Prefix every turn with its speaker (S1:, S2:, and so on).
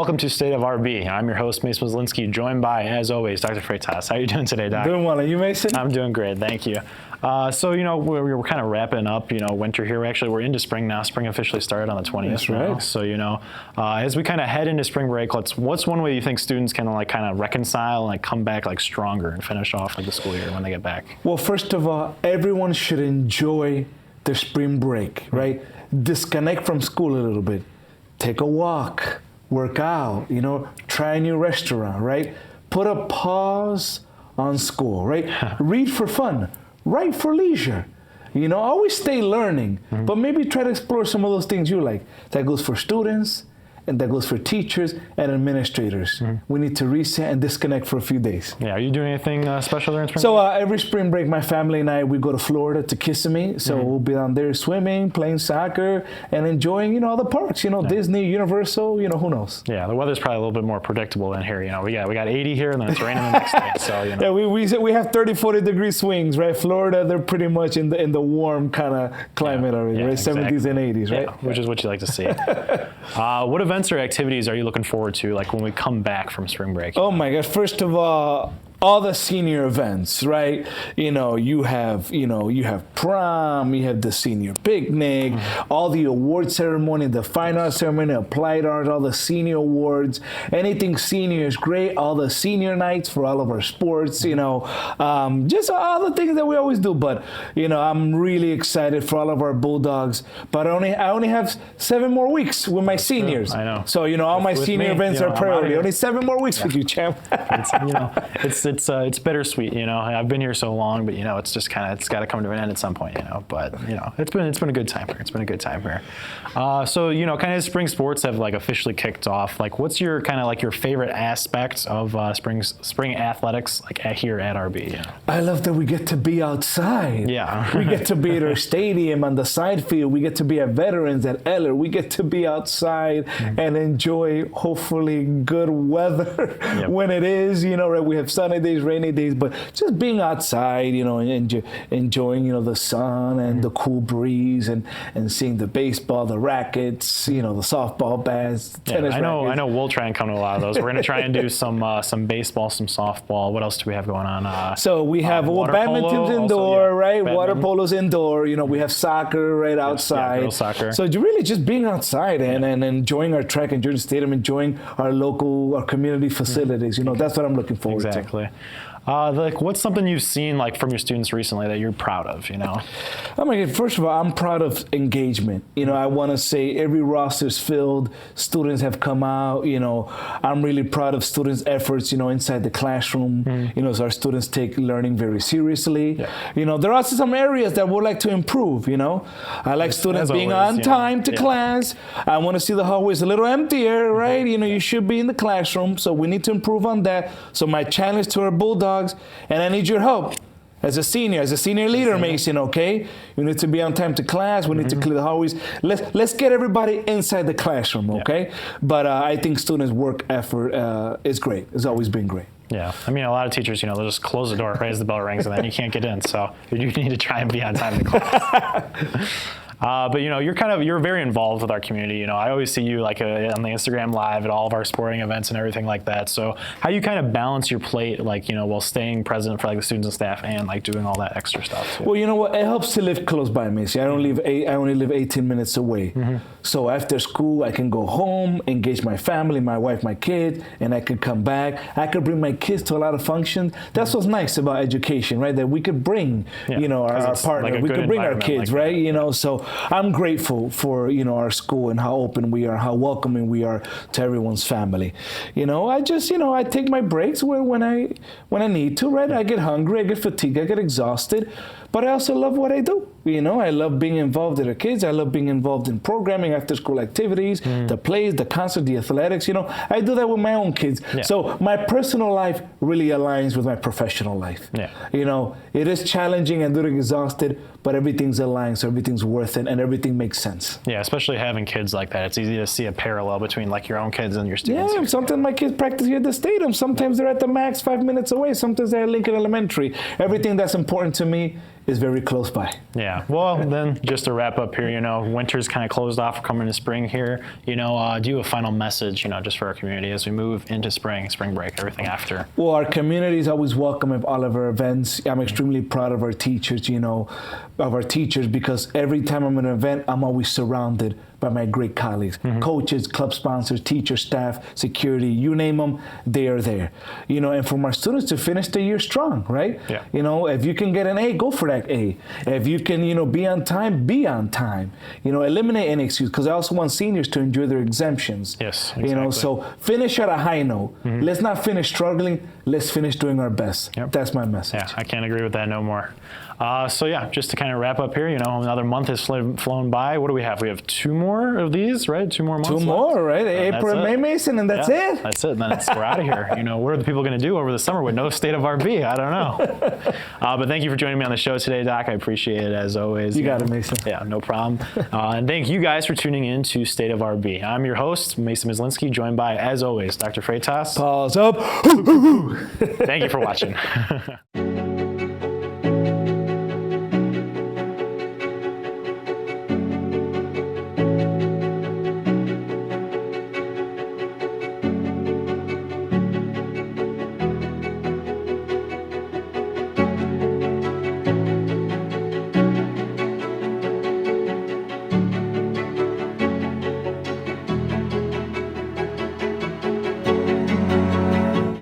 S1: welcome to State of RB. I'm your host, Mason Zielinski, joined by, as always, Dr. Freytas. How are you doing today, Doc?
S2: Doing well. Are you, Mason?
S1: I'm doing great, thank you. So, we're kind of wrapping up, winter here. We're into spring now. Spring officially started on the 20th.
S2: That's
S1: now.
S2: right.
S1: So, as we kind of head into spring break, what's one way you think students can kind of reconcile and come back stronger and finish off the school year when they get back?
S2: Well, first of all, everyone should enjoy their spring break, right? Disconnect from school a little bit. Take a walk, work out, try a new restaurant, right? Put a pause on school, right? Read for fun, write for leisure. Always stay learning, but maybe try to explore some of those things you like. That goes for students, and that goes for teachers and administrators. We need to reset and disconnect for a few days.
S1: Yeah, are you doing anything special during spring break?
S2: So every spring break, my family and I, we go to Florida to Kissimmee. So we'll be down there swimming, playing soccer, and enjoying, all the parks, Disney, Universal, who knows?
S1: Yeah, the weather's probably a little bit more predictable than here. We got 80 here, and then it's raining the next day. So,
S2: Yeah, we have 30, 40 degree swings, right? Florida, they're pretty much in the warm kind of climate already, right?
S1: Exactly.
S2: 70s and 80s, right?
S1: Yeah, which is what you like to see. What events or activities are you looking forward to, when we come back from spring break?
S2: Oh my gosh! First of all the senior events, right? You have prom, you have the senior picnic, all the award ceremony, the fine arts ceremony, applied art, all the senior awards. Anything senior is great. All the senior nights for all of our sports, just all the things that we always do. But I'm really excited for all of our Bulldogs. But I only have 7 more weeks with my seniors.
S1: I know.
S2: So all my senior events are priority. Only 7 more weeks with you, champ.
S1: It's bittersweet, I've been here so long, but it's just it's got to come to an end at some point, But it's been a good time here. It's been a good time here. So kind of spring sports have officially kicked off. What's your kind of your favorite aspect of spring athletics here at RB?
S2: I love that we get to be outside.
S1: Yeah.
S2: We get to be at our stadium on the side field. We get to be at Veterans at Eller. We get to be outside and enjoy hopefully good weather when it is. Right? We have sunny days, rainy days, but just being outside, enjoying, the sun and the cool breeze and seeing the baseball, the rackets, the softball bats, tennis rackets.
S1: I know we'll try and come to a lot of those. We're going to try and do some baseball, some softball. What else do we have going on?
S2: So we have badminton's indoor, also, right? Badminton. Water polo's indoor. We have soccer right outside.
S1: Yeah, girls soccer.
S2: So really just being outside and enjoying our track, enjoying the stadium, enjoying our community facilities. That's what I'm looking forward to.
S1: Exactly. What's something you've seen from your students recently that you're proud of?
S2: Oh my God! First of all, I'm proud of engagement. I want to say every roster's filled. Students have come out. I'm really proud of students' efforts. Inside the classroom. So our students take learning very seriously. Yeah. There are also some areas that we'd like to improve. I like students being on time to class. I want to see the hallways a little emptier, right? You should be in the classroom. So we need to improve on that. So my challenge to our Bulldogs. And I need your help as a senior leader, Mason, okay? You need to be on time to class. We need to clear the hallways. Let's get everybody inside the classroom, okay? Yeah. But I think students' work effort is great. It's always been great.
S1: Yeah, a lot of teachers, they'll just close the door right as the bell rings, and then you can't get in. So you need to try and be on time to class. But you're very involved with our community. I always see you on the Instagram Live at all of our sporting events and everything like that. So how you kind of balance your plate, while staying present for the students and staff and doing all that extra stuff too?
S2: Well, you know what? It helps to live close by, Macy. I only live 18 minutes away. So after school, I can go home, engage my family, my wife, my kids, and I could come back. I could bring my kids to a lot of functions. That's what's nice about education, right? That we could bring, our partner. We could bring our kids, right? So I'm grateful for, our school and how open we are, how welcoming we are to everyone's family. I take my breaks when I need to, right? I get hungry, I get fatigued, I get exhausted, but I also love what I do. I love being involved with the kids. I love being involved in programming, after school activities, the plays, the concert, the athletics. I do that with my own kids. Yeah. So my personal life really aligns with my professional life. Yeah. It is challenging and getting exhausted, but everything's aligned, so everything's worth it and everything makes sense.
S1: Yeah, especially having kids like that. It's easy to see a parallel between your own kids and your students.
S2: Yeah, sometimes my kids practice here at the stadium. Sometimes they're at the max 5 minutes away. Sometimes they're at Lincoln Elementary. Everything that's important to me is very close by.
S1: Yeah. Well, then just to wrap up here, winter's kind of closed off. We're coming to spring here. Do you have a final message, just for our community as we move into spring break, everything after?
S2: Well, our community is always welcome at all of our events. I'm extremely proud of our teachers, because every time I'm at an event, I'm always surrounded by my great colleagues, coaches, club sponsors, teachers, staff, security, you name them, they are there. And from our students to finish the year strong, right?
S1: Yeah.
S2: If you can get an A, go for that A. If you can, be on time, be on time. Eliminate any excuse, because I also want seniors to enjoy their exemptions.
S1: Yes, exactly.
S2: So finish at a high note. Let's not finish struggling. Let's finish doing our best.
S1: Yep.
S2: That's my message.
S1: Yeah, I can't agree with that no more. Just to kind of wrap up here, another month has flown by. What do we have? We have 2 more of these, right? 2 more months.
S2: 2 more, right? April and May, Mason, and that's it.
S1: That's it. Then we're out of here. What are the people going to do over the summer with no state of RB? I don't know. But thank you for joining me on the show today, Doc. I appreciate it as always.
S2: You got it, Mason.
S1: Yeah, no problem. And thank you guys for tuning in to State of RB. I'm your host, Mason Mislinski, joined by, as always, Dr. Freytas.
S2: Pause up.
S1: Thank you for watching.